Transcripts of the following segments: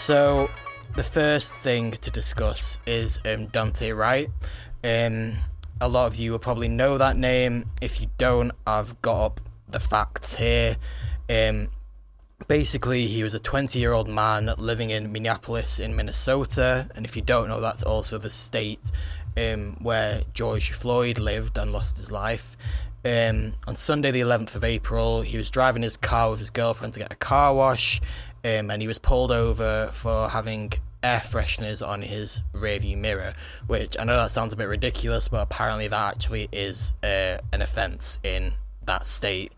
So, the first thing to discuss is Daunte Wright. A lot of you will probably know that name. If you don't, I've got up the facts here. Basically, he was a 20-year-old man living in Minneapolis in Minnesota, and if you don't know, that's also the state where George Floyd lived and lost his life. On Sunday the 11th of April, he was driving his car with his girlfriend to get a car wash, and he was pulled over for having air fresheners on his rearview mirror, which I know that sounds a bit ridiculous, but apparently that actually is an offence in that state.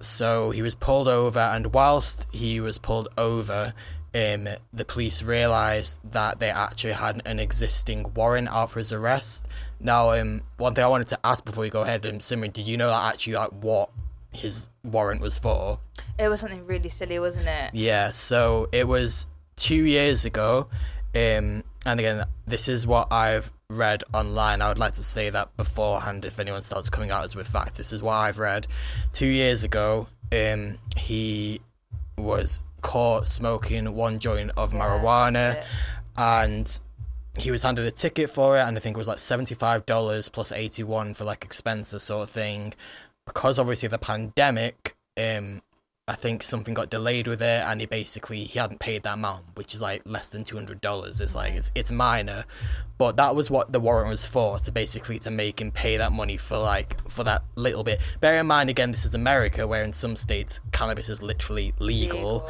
So he was pulled over, and whilst he was pulled over, the police realised that they actually had an existing warrant out for his arrest. Now, one thing I wanted to ask before you go ahead, Simran, did you know that actually what his warrant was for? It was something really silly, wasn't it? Yeah, so it was 2 years ago, and again, this is what I've read online. I would like to say that beforehand, if anyone starts coming at us with facts, this is what I've read. 2 years ago, he was caught smoking one joint of marijuana, and he was handed a ticket for it, and I think it was like $75 plus 81 for like expenses sort of thing. Because obviously the pandemic, I think something got delayed with it, and he hadn't paid that amount, which is like less than $200. It's like it's minor, but that was what the warrant was for, to make him pay that money for that little bit. Bear in mind, again, this is America, where in some states cannabis is literally legal.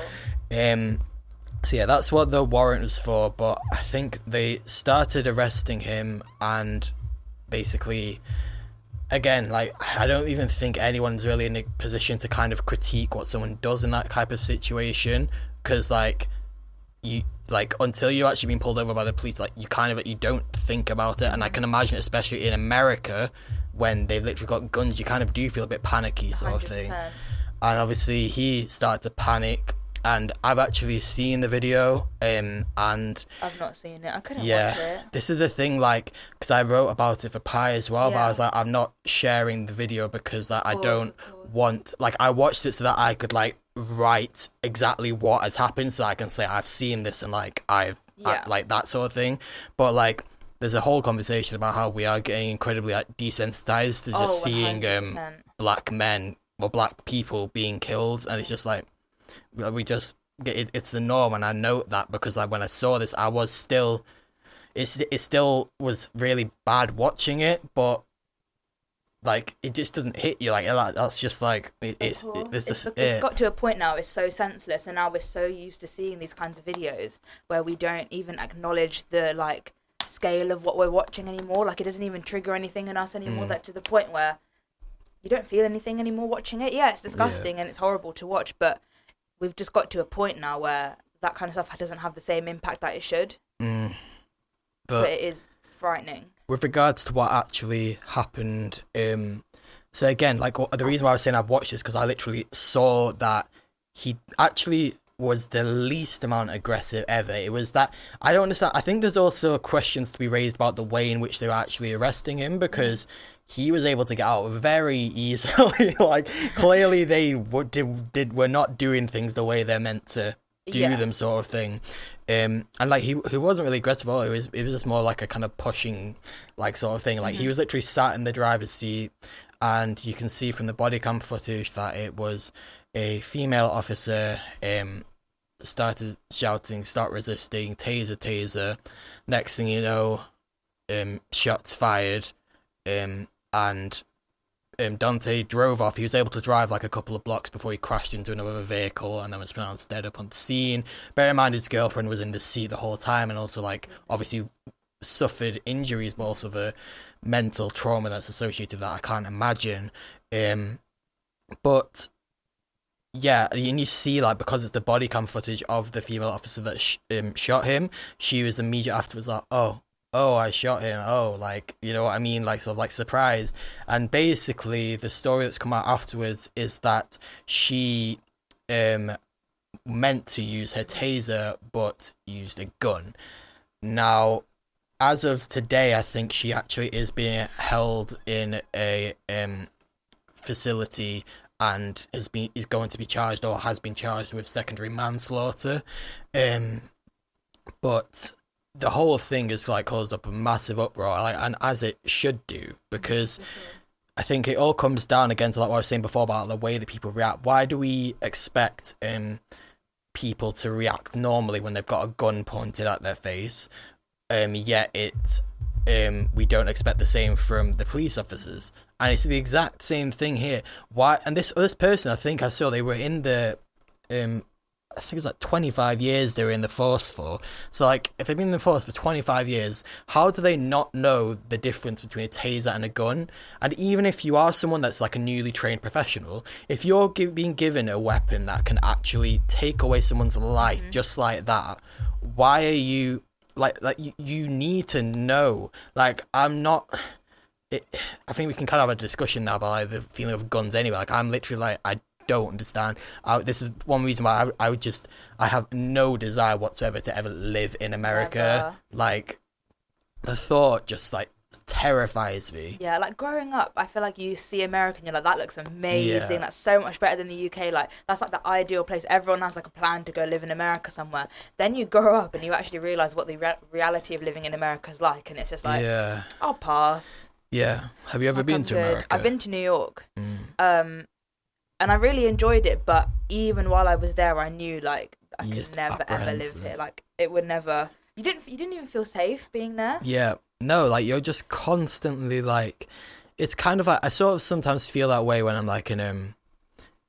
So yeah, that's what the warrant was for. But I think they started arresting him, and basically, again, like, I don't even think anyone's really in a position to kind of critique what someone does in that type of situation, because until you're actually being pulled over by the police, like, you don't think about it. And I can imagine, especially in America, when they've literally got guns, you kind of do feel a bit panicky sort of thing. 100%. And obviously he started to panic, and I've actually seen the video, and I've not seen it. I couldn't watch it. This is the thing, like, because I wrote about it for Pi as well, but I was like, I'm not sharing the video because I don't want, like, I watched it so that I could like write exactly what has happened, so I can say I've seen this and like I like that sort of thing. But like, there's a whole conversation about how we are getting incredibly like desensitized to just seeing 100%. black men or black people being killed, and it's just like, we just it's the norm. And I know that because like when I saw this, I was still it still was really bad watching it, but like it just doesn't hit you like that's just like it's got to a point now, it's so senseless, and now we're so used to seeing these kinds of videos where we don't even acknowledge the like scale of what we're watching anymore. Like, it doesn't even trigger anything in us anymore. That to the point where you don't feel anything anymore watching it. Yeah, it's disgusting and it's horrible to watch, but we've just got to a point now where that kind of stuff doesn't have the same impact that it should. But it is frightening. With regards to what actually happened, so again, like, the reason why I was saying I've watched this, because I literally saw that he actually was the least amount aggressive ever. It was that, I don't understand. I think there's also questions to be raised about the way in which they were actually arresting him, because he was able to get out very easily. Like, clearly they were not doing things the way they're meant to do them, sort of thing. And like, he wasn't really aggressive at all. It was just more like a kind of pushing, like, sort of thing. Like, he was literally sat in the driver's seat, and you can see from the body cam footage that it was a female officer. Started shouting, "Start resisting, taser, taser." Next thing you know, shots fired. And Daunte drove off. He was able to drive like a couple of blocks before he crashed into another vehicle and then was pronounced dead up on the scene. Bear in mind, his girlfriend was in the seat the whole time, and also like obviously suffered injuries, but also the mental trauma that's associated with that, I can't imagine. But yeah, and you see, like, because it's the body cam footage of the female officer that shot him, she was immediately afterwards like, oh, I shot him. Oh, like, you know what I mean? Like, sort of like surprised. And basically, the story that's come out afterwards is that she meant to use her taser, but used a gun. Now, as of today, I think she actually is being held in a facility and is going to be charged or has been charged with secondary manslaughter. But the whole thing has like caused up a massive uproar, like, and as it should do, because I think it all comes down again to like what I was saying before about the way that people react. Why do we expect people to react normally when they've got a gun pointed at their face, yet we don't expect the same from the police officers? And it's the exact same thing here. Why? And this person, I think I saw, they were in the I think it was like 25 years they were in the force for. So like, if they've been in the force for 25 years, how do they not know the difference between a taser and a gun? And even if you are someone that's like a newly trained professional, if you're being given a weapon that can actually take away someone's life just like that, why are you like you need to know? Like, I'm not. I think we can kind of have a discussion now about like, the feeling of guns anyway. Like, I'm literally like, I don't understand. This is one reason why I have no desire whatsoever to ever live in America. Never. Like, the thought just like terrifies me. Yeah, like growing up, I feel like you see America and you're like, that looks amazing. Yeah. That's so much better than the UK. Like, that's like the ideal place. Everyone has like a plan to go live in America somewhere. Then you grow up and you actually realise what the reality of living in America is like, and it's just like, Yeah. I'll pass. Yeah. Have you ever Like, been I'm to good. America? I've been to New York. And I really enjoyed it, but even while I was there, I knew like I could Just never ever live apprehensive. here. Like, it would never. You didn't even feel safe being there. Yeah. No, like, you're just constantly like, it's kind of like, I sort of sometimes feel that way when I'm like in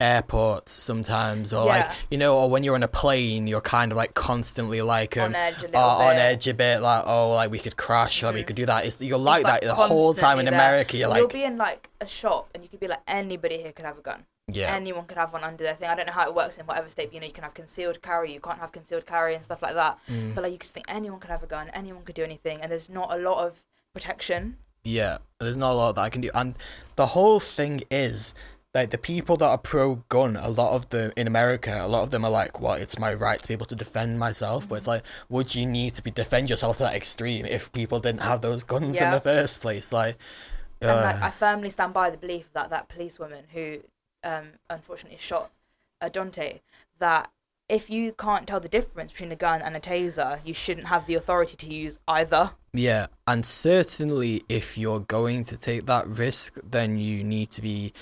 airports sometimes, or like, you know, or when you're on a plane, you're kind of like constantly like On edge a little on bit. edge a bit, like, oh, like we could crash, like we could do that. You're like It's, that the whole time in constantly there. America. You're You'll like, be in like a shop and you could be like, anybody here could have a gun. yeah, Anyone could have one under their thing. I don't know how it works in whatever state, but, you know, you can have concealed carry, you can't have concealed carry and stuff like that. But like, you could think anyone could have a gun, anyone could do anything, and there's not a lot of protection. yeah. There's not a lot that I can do, and the whole thing is, like, the people that are pro-gun, a lot of them in America, a lot of them are like, well, it's my right to be able to defend myself. But it's like, would you need to defend yourself to that extreme if people didn't have those guns in the first place? Like, And like, I firmly stand by the belief that that policewoman who unfortunately shot Daunte, that if you can't tell the difference between a gun and a taser, you shouldn't have the authority to use either. yeah, and certainly if you're going to take that risk, then you need to be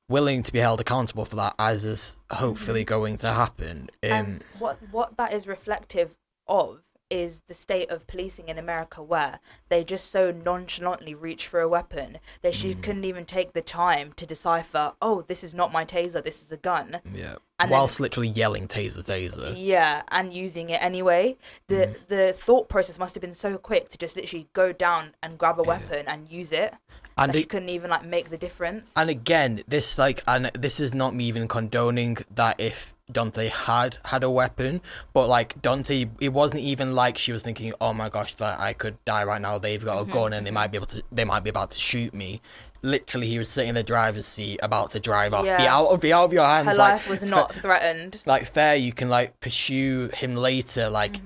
willing to be held accountable for that, as is hopefully going to happen. And what that is reflective of is the state of policing in America, where they just so nonchalantly reach for a weapon. She couldn't even take the time to decipher, oh, this is not my taser, this is a gun. Yeah. And whilst literally yelling taser. Yeah, and using it anyway. The thought process must have been so quick to just literally go down and grab a weapon and use it. And she couldn't even like make the difference. And again, this is not me even condoning that if Daunte had a weapon, but like Daunte, it wasn't even like she was thinking, oh my gosh, that I could die right now. They've got a gun and they might be about to shoot me. Literally, he was sitting in the driver's seat about to drive off. Yeah. Be out of your hands. Her like, life was not threatened. Like, fair, you can like pursue him later. Like,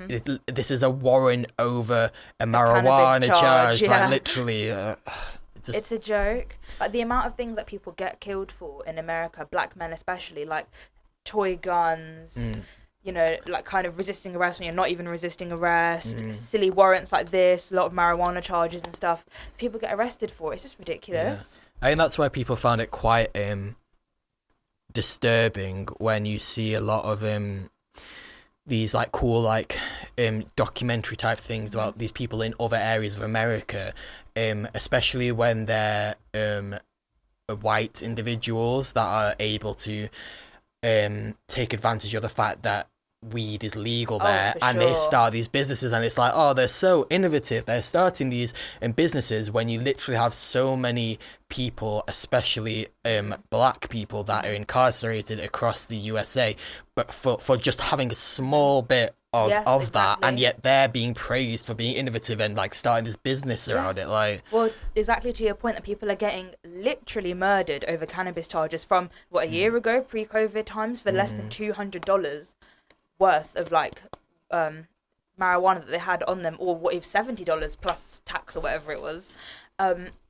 this is a warrant over a marijuana charge. Yeah. Like, literally. It's a joke. Like, the amount of things that people get killed for in America, black men especially, like toy guns, you know, like kind of resisting arrest when you're not even resisting arrest, silly warrants like this, a lot of marijuana charges and stuff. People get arrested for. It's just ridiculous. Yeah. I think that's why people found it quite disturbing when you see a lot of these like cool like documentary type things about these people in other areas of America, especially when they're white individuals that are able to take advantage of the fact that weed is legal there, and they start these businesses, and it's like, oh, they're so innovative, they're starting these businesses, when you literally have so many people, especially black people, that are incarcerated across the USA, but for just having a small bit of Exactly. that, and yet they're being praised for being innovative and like starting this business around it. Like, well, exactly to your point, that people are getting literally murdered over cannabis charges from a year ago, pre-COVID times, for less than $200 worth of like marijuana that they had on them, or what if $70 plus tax or whatever it was.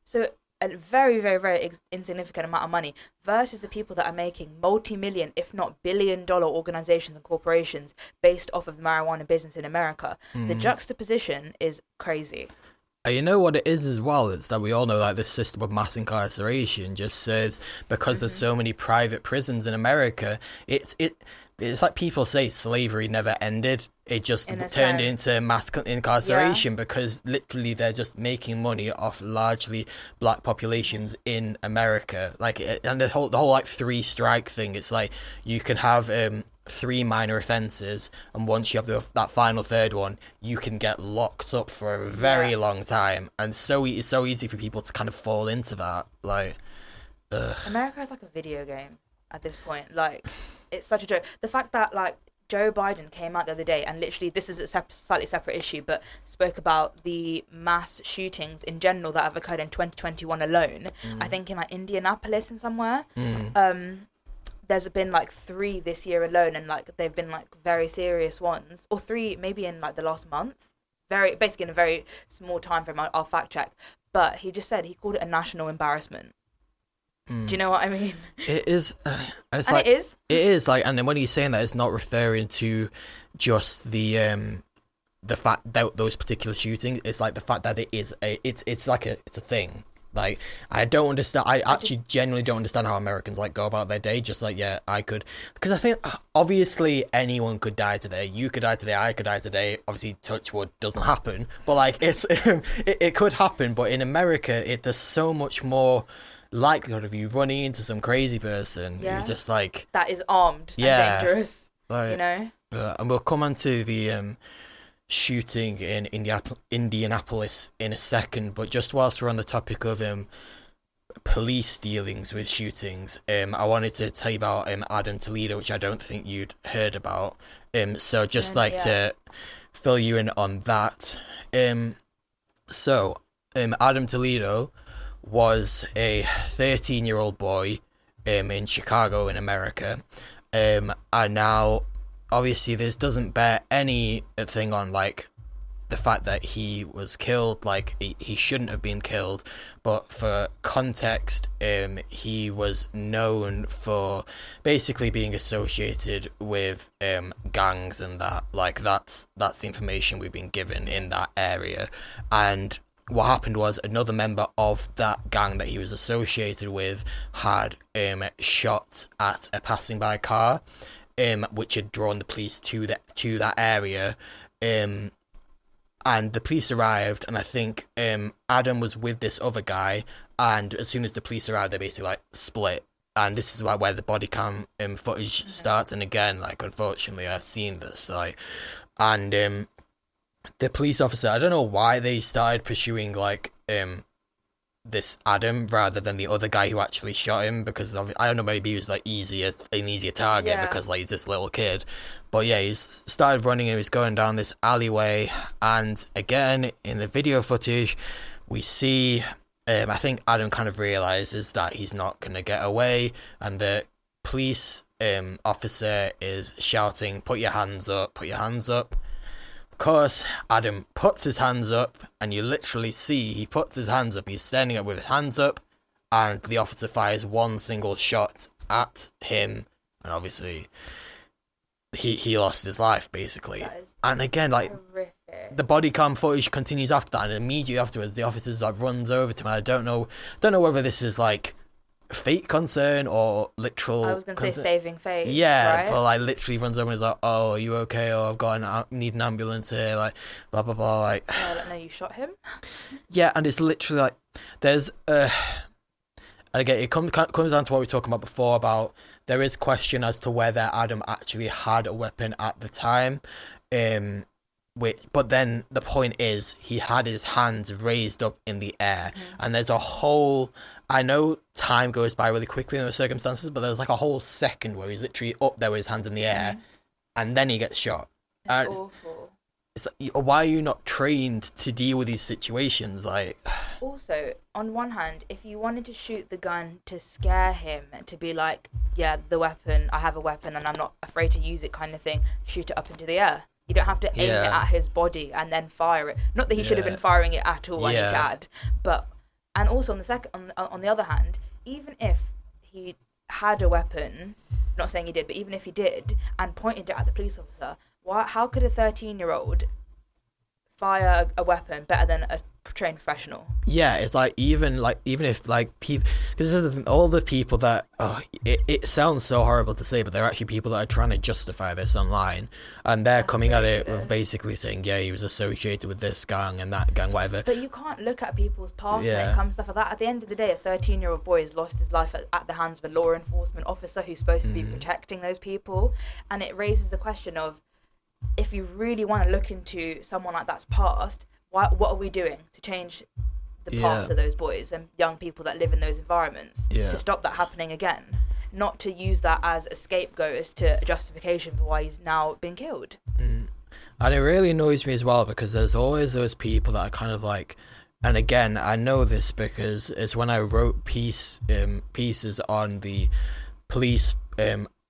So a very, very, very insignificant amount of money versus the people that are making multi-million, if not billion-dollar organizations and corporations based off of the marijuana business in America. The juxtaposition is crazy. You know what it is as well? It's that we all know like this system of mass incarceration just serves because there's so many private prisons in America. It's like people say slavery never ended. It just turned into mass incarceration because literally they're just making money off largely black populations in America. Like, and the whole like 3 strike thing. It's like you can have 3 minor offences, and once you have that final 3rd one, you can get locked up for a very long time. And it's so easy for people to kind of fall into that. Like, America is like a video game at this point. Like, it's such a joke. The fact that like Joe Biden came out the other day and literally, this is a slightly separate issue, but spoke about the mass shootings in general that have occurred in 2021 alone. I think in like Indianapolis and somewhere. There's been like 3 this year alone, and like they've been like very serious ones, or 3 maybe in like the last month. Basically in a very small time frame. I'll fact check, but he just said he called it a national embarrassment. Do you know what I mean? It is. It's and like, it is. It is like, and then when he's saying that, it's not referring to just the fact that those particular shootings. It's like the fact that it's a thing. Like, I don't understand. I actually genuinely don't understand how Americans like go about their day. Just like, yeah, I could, because I think obviously anyone could die today. You could die today. I could die today. Obviously, touch wood, doesn't happen. But like, it could happen. But in America, there's so much more likelihood of you running into some crazy person who's just like that is armed and dangerous. Like, you know. And we'll come on to the shooting in Indianapolis in a second, but just whilst we're on the topic of police dealings with shootings, I wanted to tell you about Adam Toledo, which I don't think you'd heard about. So just to fill you in on that. So Adam Toledo was a 13-year-old boy in Chicago in America, and now obviously this doesn't bear any thing on like the fact that he was killed. Like, he shouldn't have been killed, but for context, he was known for basically being associated with gangs, and that, like, that's the information we've been given in that area. And what happened was another member of that gang that he was associated with had shot at a passing by car, which had drawn the police to that area. And the police arrived, and I think Adam was with this other guy, and as soon as the police arrived, they basically like split. And this is where the body cam footage starts. And again, like, unfortunately, I've seen this, like, and the police officer, I don't know why they started pursuing like this Adam rather than the other guy who actually shot him, because I don't know, maybe he was like an easier target because like he's this little kid. But yeah, he started running and he was going down this alleyway, and again in the video footage we see I think Adam kind of realizes that he's not gonna get away, and the police officer is shouting, "Put your hands up, put your hands up." Of course, Adam puts his hands up, and you literally see he puts his hands up. He's standing up with his hands up, and the officer fires one single shot at him, and obviously he lost his life basically. And again, like, horrific. The body cam footage continues after that, and immediately afterwards the officer like runs over to him. I don't know whether this is like fake concern or literal. I was gonna say saving face. Yeah, right? but like literally runs over and is like, "Oh, are you okay? Oh, I've got need an ambulance here." Like, blah blah blah. Like, no, you shot him. Yeah, and it's literally like there's and again it comes down to what we were talking about before about there is question as to whether Adam actually had a weapon at the time. But then the point is he had his hands raised up in the air, and there's a whole. I know time goes by really quickly in those circumstances, but there's like a whole second where he's literally up there with his hands in the air, and then he gets shot. It's awful. It's like, why are you not trained to deal with these situations? Like, also, on one hand, if you wanted to shoot the gun to scare him, to be like, yeah, the weapon, I have a weapon and I'm not afraid to use it kind of thing, shoot it up into the air. You don't have to aim it at his body and then fire it. Not that he should have been firing it at all, I need to add. But And also on the other hand, even if he had a weapon, not saying he did, but even if he did and pointed it at the police officer, how could a 13-year-old fire a weapon better than a trained professional? Yeah, it's like even if like people, because this is the thing, all the people that it sounds so horrible to say, but they're actually people that are trying to justify this online, and they're coming at it with basically saying, yeah, he was associated with this gang and that gang, whatever. But you can't look at people's past when it comes to stuff like that. At the end of the day, a 13-year-old boy has lost his life at the hands of a law enforcement officer who's supposed to be protecting those people, and it raises the question of, if you really want to look into someone like that's past, what are we doing to change the past of those boys and young people that live in those environments to stop that happening again? Not to use that as a scapegoat, as to a justification for why he's now been killed. And it really annoys me as well, because there's always those people that are kind of like, and again, I know this because it's when I wrote pieces on the police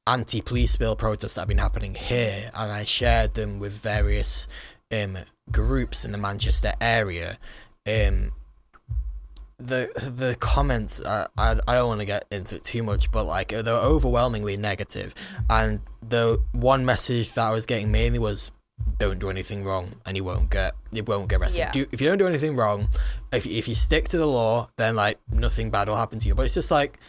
anti-police bill protests that have been happening here, and I shared them with various groups in the Manchester area. The comments, I don't want to get into it too much, but like they're overwhelmingly negative, and the one message that I was getting mainly was, don't do anything wrong and you won't get arrested. If you don't do anything wrong, if you stick to the law, then like nothing bad will happen to you. But it's just like,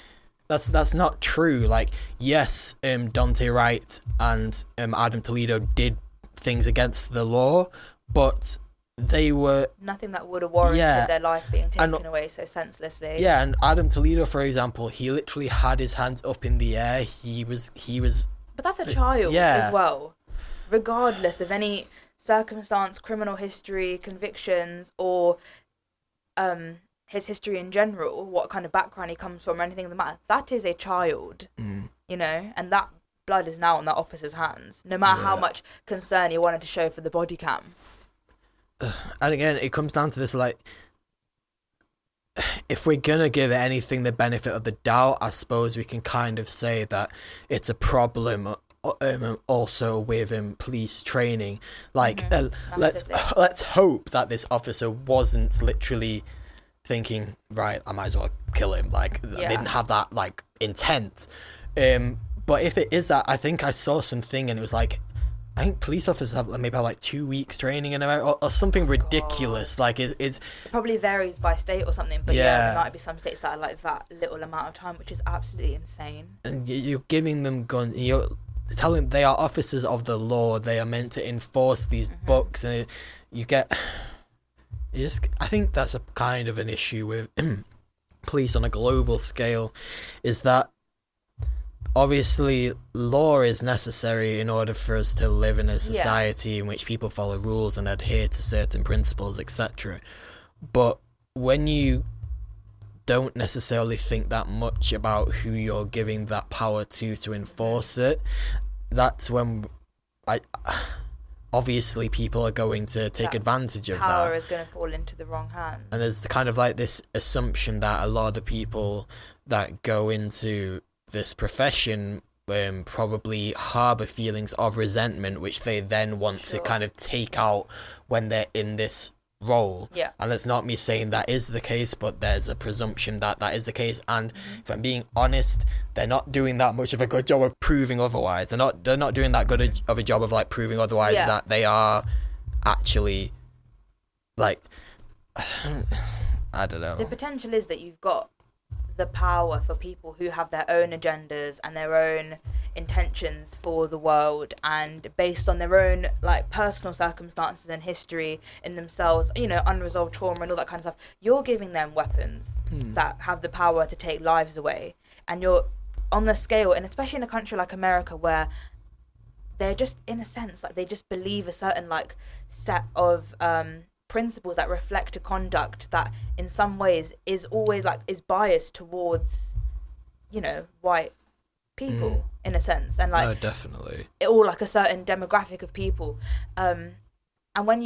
that's not true. Like, yes, Daunte Wright and Adam Toledo did things against the law, but they were nothing that would have warranted their life being taken away so senselessly. Yeah, and Adam Toledo, for example, he literally had his hands up in the air. He was. But that's a child as well, regardless of any circumstance, criminal history, convictions, or his history in general, what kind of background he comes from, or anything of the matter. That is a child, you know, and that blood is now on that officer's hands, no matter how much concern he wanted to show for the body cam. And again, it comes down to this, like, if we're gonna give anything the benefit of the doubt, I suppose we can kind of say that it's a problem also with police training. Like, let's hope that this officer wasn't literally thinking, right, I might as well kill him. Like, they didn't have that, like, intent. But if it is that, I think I saw something and it was like, I think police officers have maybe like 2 weeks training in America or something ridiculous. Like it probably varies by state or something, but there might be some states that are like that little amount of time, which is absolutely insane. And you're giving them guns, you're telling them they are officers of the law, they are meant to enforce these books, and I think that's a kind of an issue with police on a global scale, is that obviously law is necessary in order for us to live in a society in which people follow rules and adhere to certain principles, etc. But when you don't necessarily think that much about who you're giving that power to enforce it, that's when obviously people are going to take advantage of that. Power is going to fall into the wrong hands. And there's kind of like this assumption that a lot of the people that go into this profession probably harbour feelings of resentment, which they then want to kind of take out when they're in this role. Yeah. And it's not me saying that is the case, but there's a presumption that that is the case. And if I'm being honest, they're not doing that much of a good job of proving otherwise. They're not doing that good of a job of like proving otherwise, that they are actually like, I don't know. The potential is that you've got the power for people who have their own agendas and their own intentions for the world, and based on their own like personal circumstances and history in themselves, you know, unresolved trauma and all that kind of stuff. You're giving them weapons that have the power to take lives away, and you're on the scale, and especially in a country like America where they're just, in a sense, like they just believe a certain like set of principles that reflect a conduct that in some ways is always like is biased towards, you know, white people in a sense, and like definitely or like a certain demographic of people, and when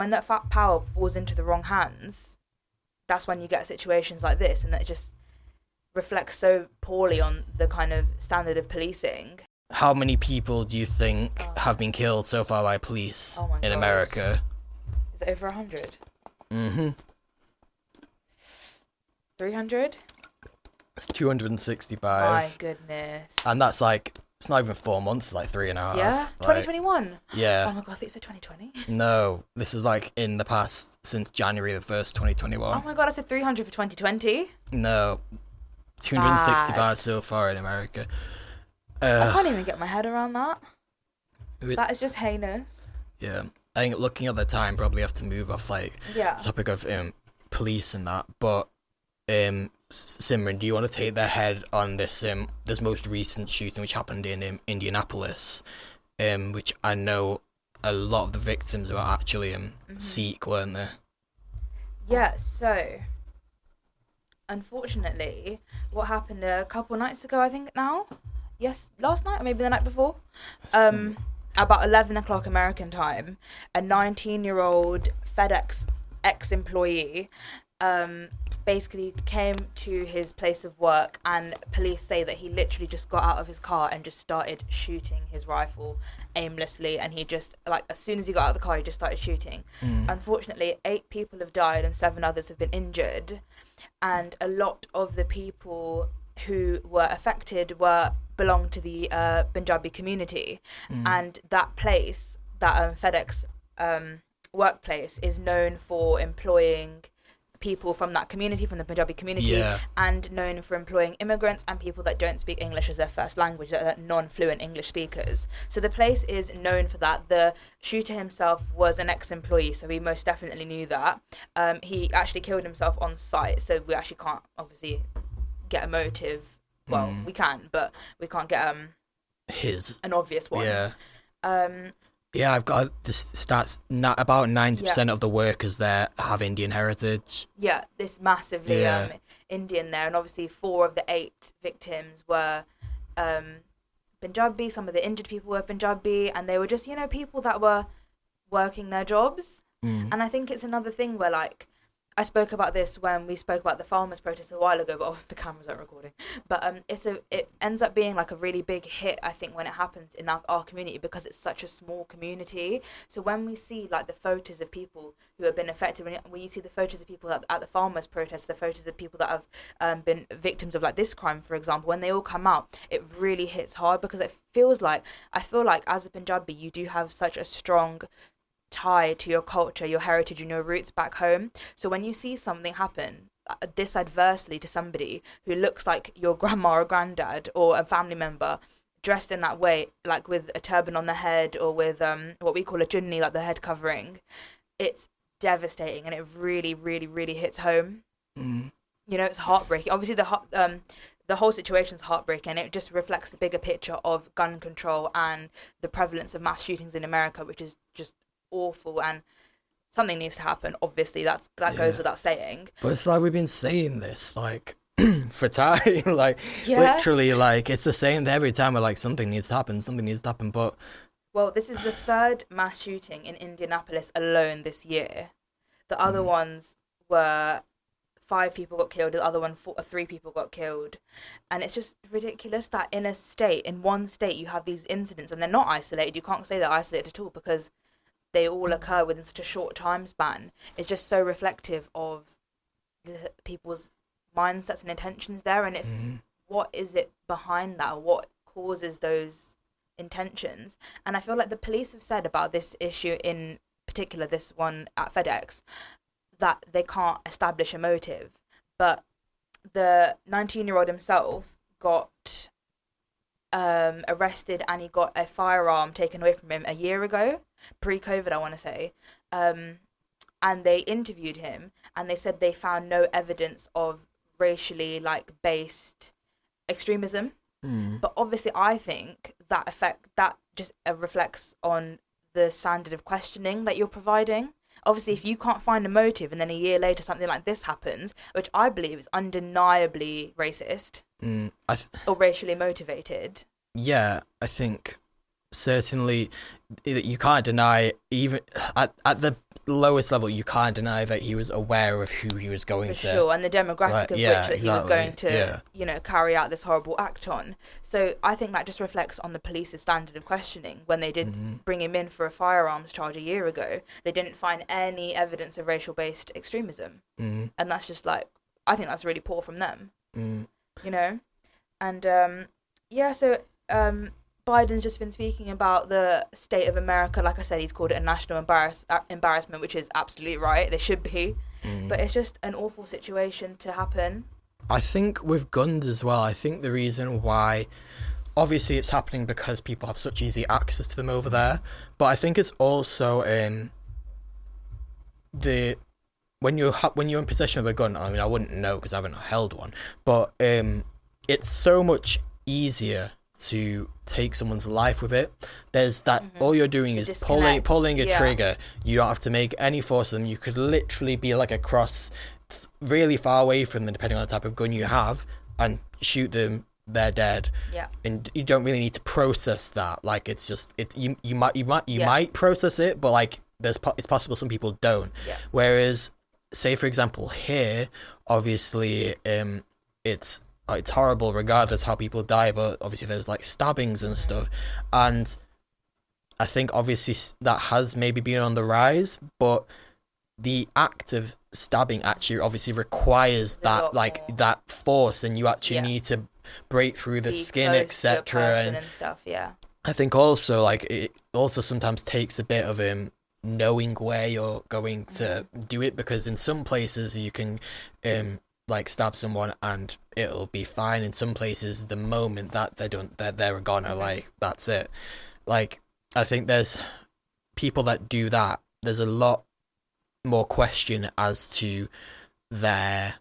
that power falls into the wrong hands, that's when you get situations like this, and that just reflects so poorly on the kind of standard of policing. How many people do you think have been killed so far by police in America? Is it over 100? 300? It's 265. My goodness. And that's like, it's not even 4 months, it's like 3.5. Yeah? Like, 2021? yeah. Oh my god, I think it's 2020. No, this is like in the past, since January the 1st, 2021. Oh my god, I said 300 for 2020. No, 265 Mad. so far in America. I can't even get my head around that. It- That is just heinous. Yeah, I think looking at the time, probably have to move off like Yeah. the topic of police and that. But Simran, do you want to take the head on this most recent shooting which happened in Indianapolis, which I know a lot of the victims were actually Sikh, weren't they? Yeah, so unfortunately, what happened a couple nights ago, I think now? Yes, last night or maybe the night before? About 11 o'clock American time, a 19-year-old FedEx ex-employee basically came to his place of work, and police say that he literally just got out of his car and just started shooting his rifle aimlessly, and he just, like, as soon as he got out of the car, he just started shooting. Unfortunately, 8 people have died and 7 others have been injured, and a lot of the people who were affected belonged to the Punjabi community, and that place, that FedEx workplace, is known for employing people from that community, from the Punjabi community, and known for employing immigrants and people that don't speak English as their first language, that are non-fluent English speakers. So the place is known for that. The shooter himself was an ex-employee, so we most definitely knew that. He actually killed himself on site, so we actually can't obviously get a motive. Well, we can, but we can't get an obvious one. Yeah, I've got this stats. About 90% of the workers there have Indian heritage. Yeah, this massively Indian there, and obviously 4 of the 8 victims were Punjabi. Some of the injured people were Punjabi, and they were just, people that were working their jobs. And I think it's another thing where, like, I spoke about this when we spoke about the farmers' protest a while ago, but the cameras aren't recording. But it ends up being like a really big hit, I think, when it happens in our community, because it's such a small community. So when we see like the photos of people who have been affected, when you see the photos of people at the farmers' protest, the photos of people that have been victims of like this crime, for example, when they all come out, it really hits hard, because I feel like as a Punjabi, you do have such a strong tie to your culture, your heritage, and your roots back home. So when you see something happen this adversely to somebody who looks like your grandma or granddad or a family member, dressed in that way, like with a turban on the head, or with what we call a chunni, like the head covering, it's devastating, and it really, really, really hits home. It's heartbreaking. Obviously, the whole situation's heartbreaking, and it just reflects the bigger picture of gun control and the prevalence of mass shootings in America, which is just awful, and something needs to happen. Obviously, that goes without saying. But it's like we've been saying this like for time, like literally, like it's the same every time. We're like, something needs to happen, but well, this is the 3rd mass shooting in Indianapolis alone this year. The other ones were 5 people got killed, the other one 3 people got killed, and it's just ridiculous that in one state you have these incidents, and they're not isolated. You can't say they're isolated at all, because they all occur within such a short time span. It's just so reflective of the people's mindsets and intentions there, and it's what is it behind that, what causes those intentions. And I feel like the police have said about this issue, in particular this one at FedEx, that they can't establish a motive, but the 19-year-old himself got arrested, and he got a firearm taken away from him a year ago, pre-COVID, I want to say, and they interviewed him, and they said they found no evidence of racially based extremism. But obviously, I think that just reflects on the standard of questioning that you're providing. Obviously, if you can't find a motive, and then a year later something like this happens, which I believe is undeniably racist or racially motivated. Yeah, I think certainly you can't deny, even at the lowest level, you can't deny that he was aware of who he was going to. Sure, and the demographic of which that he was going to, carry out this horrible act on. So I think that just reflects on the police's standard of questioning. When they did bring him in for a firearms charge a year ago, they didn't find any evidence of racial-based extremism. And that's just I think that's really poor from them. Mm. You know, and so Biden's just been speaking about the state of America. Like I said, he's called it a national embarrassment, which is absolutely right. They should be, but it's just an awful situation to happen. I think with guns as well, I think the reason why, obviously it's happening because people have such easy access to them over there, but I think it's also when you're in possession of a gun. I mean, I wouldn't know because I haven't held one, but it's so much easier to take someone's life with it. There's that all you're doing is pulling a trigger. You don't have to make any force of them. You could literally be like across really far away from them, depending on the type of gun you have, and shoot them. They're dead. Yeah. And you don't really need to process that. Like, it's just you might process it, but like it's possible some people don't. Yeah. Whereas, say for example here, obviously it's horrible regardless how people die, but obviously there's like stabbings and stuff, and I think obviously that has maybe been on the rise, but the act of stabbing actually obviously requires that force, and you actually need to break through the skin, etc. and stuff. Yeah, I think also like it also sometimes takes a bit of knowing where you're going to do it, because in some places you can like stab someone and it'll be fine. In some places, the moment that they're gone, like that's it. Like, I think there's people that do that. There's a lot more question as to their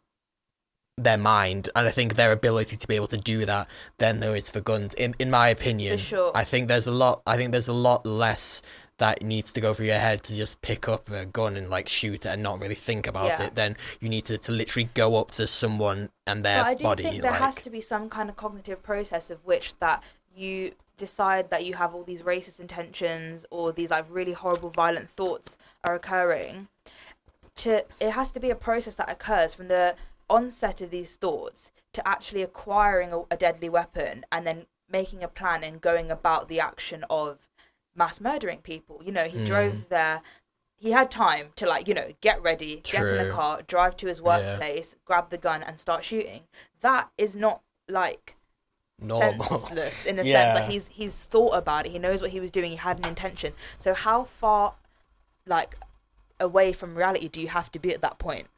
mind, and I think their ability to be able to do that than there is for guns. In my opinion, for sure. I think there's a lot less that needs to go through your head to just pick up a gun and like shoot it and not really think about it. Then you need to literally go up to someone and their body. I do think there has to be some kind of cognitive process of which that you decide that you have all these racist intentions or these like really horrible violent thoughts are occurring. It has to be a process that occurs from the onset of these thoughts to actually acquiring a deadly weapon and then making a plan and going about the action of mass murdering people. You know, he drove there. He had time to, like, you know, get ready, get in a car, drive to his workplace, grab the gun and start shooting. That is not, like, normal. Senseless in a sense. Like, he's thought about it. He knows what he was doing. He had an intention. So how far, like, away from reality do you have to be at that point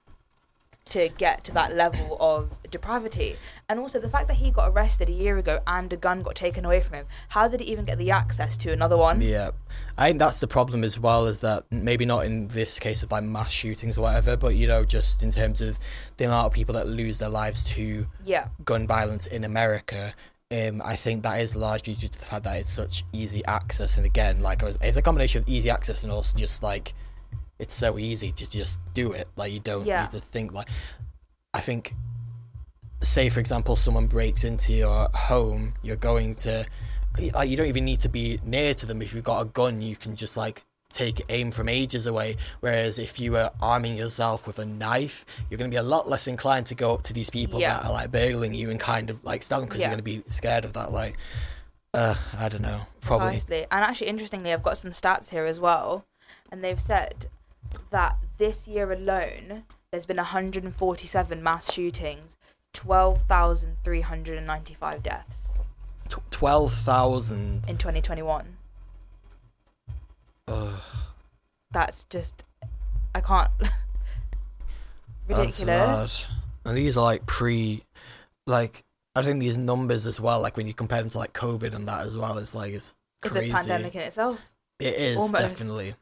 to get to that level of depravity? And also the fact that he got arrested a year ago and a gun got taken away from him, how did he even get the access to another one? Yeah, I think that's the problem as well, is that maybe not in this case of like mass shootings or whatever, but you know, just in terms of the amount of people that lose their lives to gun violence in America. I think that is largely due to the fact that it's such easy access, and again, like it's a combination of easy access and also just like it's so easy to just do it. Like, you don't need to think. Like, I think, say for example, someone breaks into your home, you're going to, like, you don't even need to be near to them. If you've got a gun, you can just like take aim from ages away. Whereas if you were arming yourself with a knife, you're going to be a lot less inclined to go up to these people that are like burgling you and kind of like stab them, because you're going to be scared of that. Like, I don't know, probably. Precisely. And actually, interestingly, I've got some stats here as well, and they've said that this year alone there's been 147 mass shootings, 12,395 deaths. 12,000 in 2021. That's just, I can't. Ridiculous. That's mad. And these are like like, I think these numbers as well, like when you compare them to like COVID and that as well, it's like it's crazy. It's a pandemic in itself. It is. Almost. Definitely.